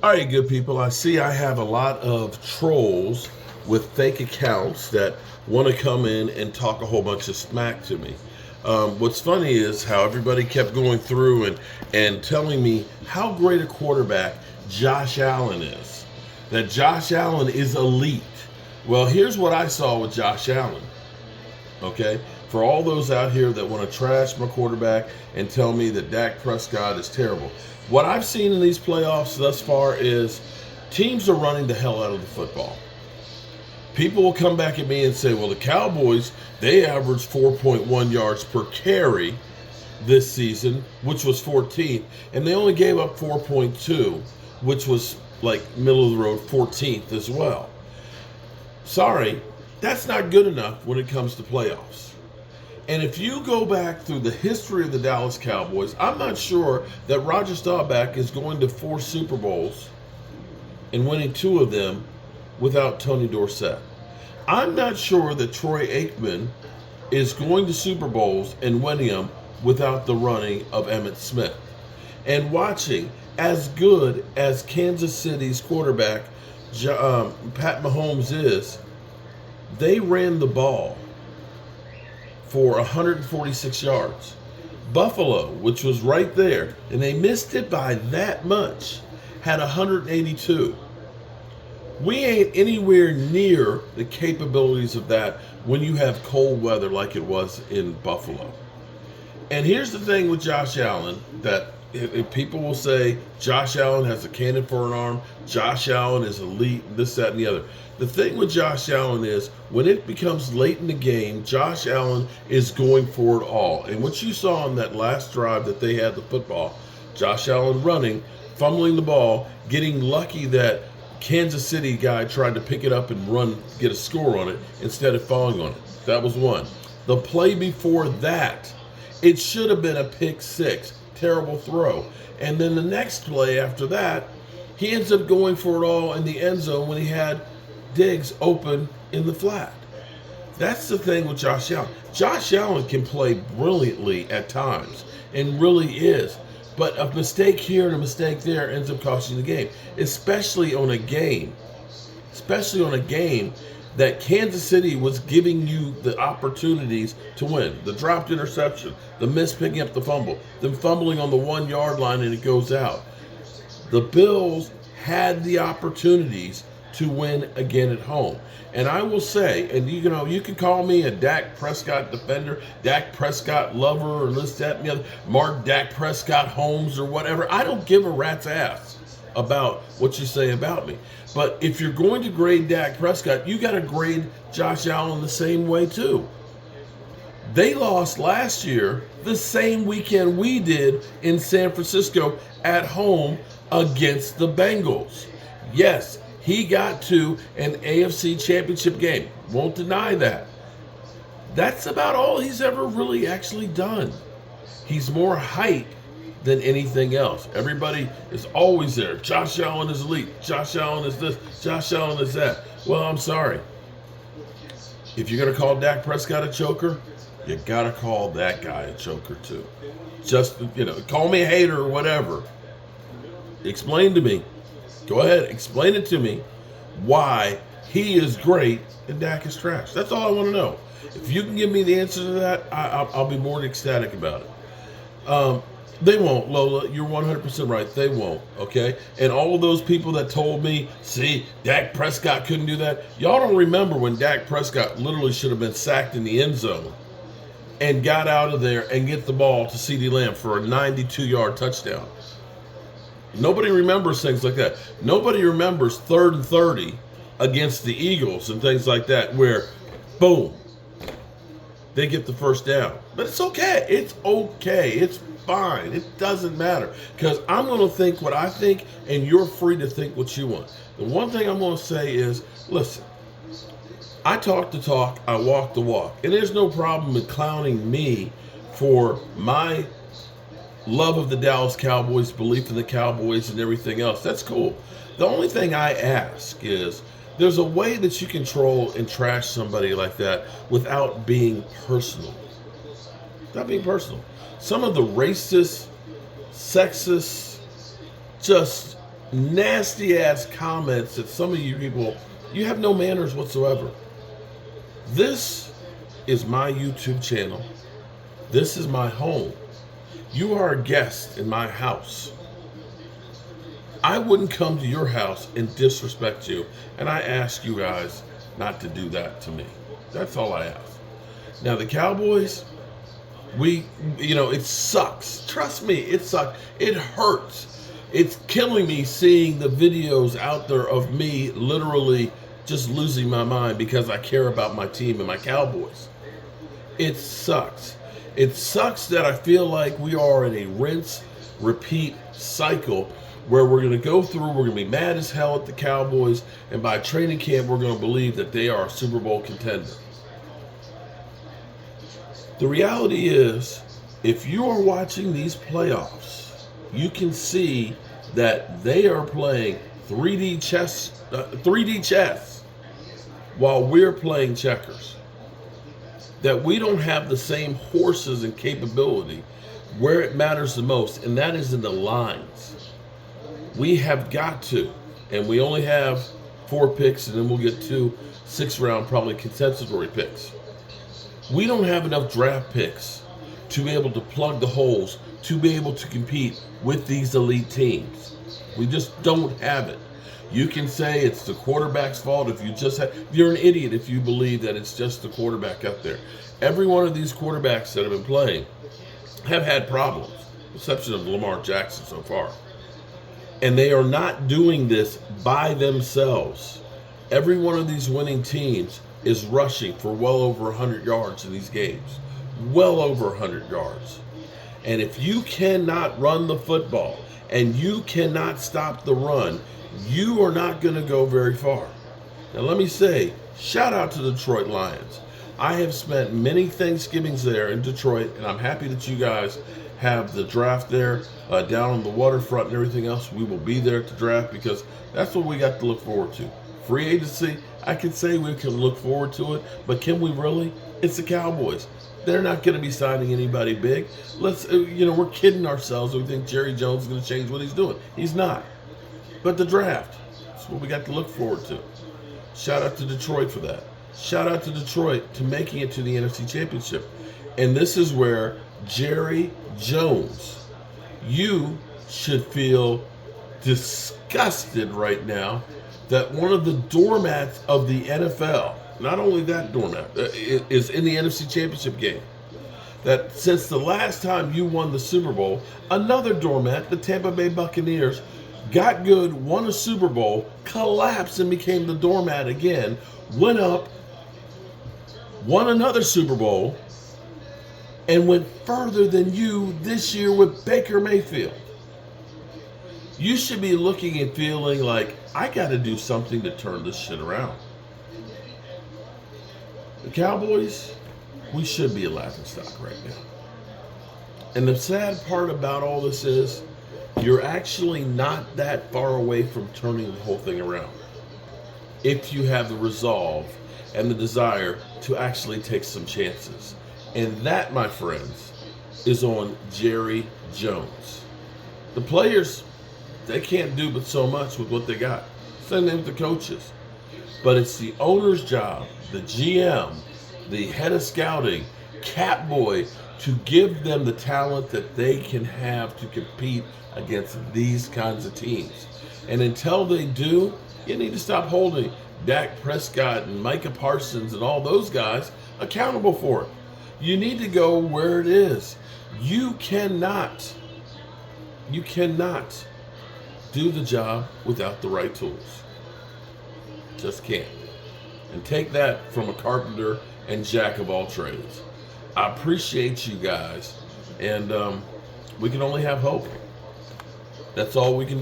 All right, good people. I see I have a lot of trolls with fake accounts that want to come in and talk a whole bunch of smack to me. What's funny is how everybody kept going through and telling me how great a quarterback Josh Allen is. That Josh Allen is elite. Well, here's what I saw with Josh Allen. Okay? For all those out here that want to trash my quarterback and tell me that Dak Prescott is terrible. What I've seen in these playoffs thus far is teams are running the hell out of the football. People will come back at me and say, well, the Cowboys, they averaged 4.1 yards per carry this season, which was 14th, and they only gave up 4.2, which was like middle of the road 14th as well. Sorry, that's not good enough when it comes to playoffs. And if you go back through the history of the Dallas Cowboys, I'm not sure that Roger Staubach is going to 4 Super Bowls and winning 2 of them without Tony Dorsett. I'm not sure that Troy Aikman is going to Super Bowls and winning them without the running of Emmitt Smith. And watching as good as Kansas City's quarterback Pat Mahomes is, they ran the ball for 146 yards. Buffalo, which was right there, and they missed it by that much, had 182. We ain't anywhere near the capabilities of that when you have cold weather like it was in Buffalo. And here's the thing with Josh Allen, that if people will say Josh Allen has a cannon for an arm, Josh Allen is elite, this, that, and the other. The thing with Josh Allen is when it becomes late in the game, Josh Allen is going for it all. And what you saw on that last drive that they had the football, Josh Allen running, fumbling the ball, getting lucky that Kansas City guy tried to pick it up and run, get a score on it instead of falling on it. That was one. The play before that, it should have been a pick six. Terrible throw. And then the next play after that, he ends up going for it all in the end zone when he had Diggs open in the flat. That's the thing with Josh Allen. Josh Allen can play brilliantly at times and really is. But a mistake here and a mistake there ends up costing the game. Especially on a game that Kansas City was giving you the opportunities to win. The dropped interception, the miss picking up the fumble, them fumbling on the 1 yard line and it goes out. The Bills had the opportunities to win again at home. And I will say, and you can call me a Dak Prescott defender, Dak Prescott lover, or this, that, and the other, Mark Dak Prescott Holmes or whatever. I don't give a rat's ass about what you say about me. But if you're going to grade Dak Prescott, you got to grade Josh Allen the same way too. They lost last year the same weekend we did in San Francisco at home against the Bengals. Yes, he got to an AFC championship game. Won't deny that. That's about all he's ever really actually done. He's more hype than anything else. Everybody is always there. Josh Allen is elite. Josh Allen is this. Josh Allen is that. Well, I'm sorry. If you're going to call Dak Prescott a choker, you got to call that guy a choker too. Just, call me a hater or whatever. Explain to me. Go ahead, explain it to me why he is great and Dak is trash. That's all I want to know. If you can give me the answer to that, I'll be more than ecstatic about it. They won't, Lola. You're 100% right. They won't, okay? And all of those people that told me, see, Dak Prescott couldn't do that. Y'all don't remember when Dak Prescott literally should have been sacked in the end zone and got out of there and get the ball to CeeDee Lamb for a 92-yard touchdown. Nobody remembers things like that. Nobody remembers 3rd and 30 against the Eagles and things like that where, boom, they get the first down. But it's okay. It's okay. It's fine. It doesn't matter because I'm going to think what I think and you're free to think what you want. The one thing I'm going to say is, listen, I talk the talk, I walk the walk. And there's no problem with clowning me for my love of the Dallas Cowboys, belief in the Cowboys and everything else. That's cool. The only thing I ask is there's a way that you can troll and trash somebody like that without being personal. Without being personal. Some of the racist, sexist, just nasty ass comments that some of you people, you have no manners whatsoever. This is my YouTube channel. This is my home. You are a guest in my house. I wouldn't come to your house and disrespect you, and I ask you guys not to do that to me. That's all I ask. Now the Cowboys, it sucks. Trust me, it sucks. It hurts. It's killing me seeing the videos out there of me literally just losing my mind because I care about my team and my Cowboys. It sucks. It sucks that I feel like we are in a rinse, repeat cycle where we're going to go through, we're going to be mad as hell at the Cowboys, and by training camp, we're going to believe that they are a Super Bowl contender. The reality is, if you are watching these playoffs, you can see that they are playing 3D chess while we're playing checkers. That we don't have the same horses and capability where it matters the most, and that is in the lines. We have got to, and we only have 4 picks, and then we'll get 2 6th-round, probably compensatory picks. We don't have enough draft picks to be able to plug the holes, to be able to compete with these elite teams. We just don't have it. You can say it's the quarterback's fault you're an idiot if you believe that it's just the quarterback out there. Every one of these quarterbacks that have been playing have had problems, with the exception of Lamar Jackson so far. And they are not doing this by themselves. Every one of these winning teams is rushing for well over 100 yards in these games. Well over 100 yards. And if you cannot run the football and you cannot stop the run, you are not going to go very far. Now let me say, shout out to the Detroit Lions. I have spent many Thanksgivings there in Detroit, and I'm happy that you guys have the draft there down on the waterfront and everything else. We will be there to draft because that's what we got to look forward to. Free agency, I can say we can look forward to it, but can we really? It's the Cowboys. They're not going to be signing anybody big. We're kidding ourselves. We think Jerry Jones is going to change what he's doing. He's not. But the draft, that's what we got to look forward to. Shout out to Detroit for that. Shout out to Detroit to making it to the NFC Championship. And this is where Jerry Jones, you should feel disgusted right now that one of the doormats of the NFL, not only that doormat, is in the NFC Championship game. That since the last time you won the Super Bowl, another doormat, the Tampa Bay Buccaneers, got good, won a Super Bowl, collapsed and became the doormat again, went up, won another Super Bowl, and went further than you this year with Baker Mayfield. You should be looking and feeling like, I got to do something to turn this shit around. The Cowboys, we should be a laughingstock right now. And the sad part about all this is, you're actually not that far away from turning the whole thing around. If you have the resolve and the desire to actually take some chances. And that, my friends, is on Jerry Jones. The players, they can't do but so much with what they got. Same thing with the coaches. But it's the owner's job, the GM, the head of scouting, Catboy, to give them the talent that they can have to compete against these kinds of teams. And until they do, you need to stop holding Dak Prescott and Micah Parsons and all those guys accountable for it. You need to go where it is. You cannot do the job without the right tools. Just can't. And take that from a carpenter and jack of all trades. I appreciate you guys, and we can only have hope. That's all we can do.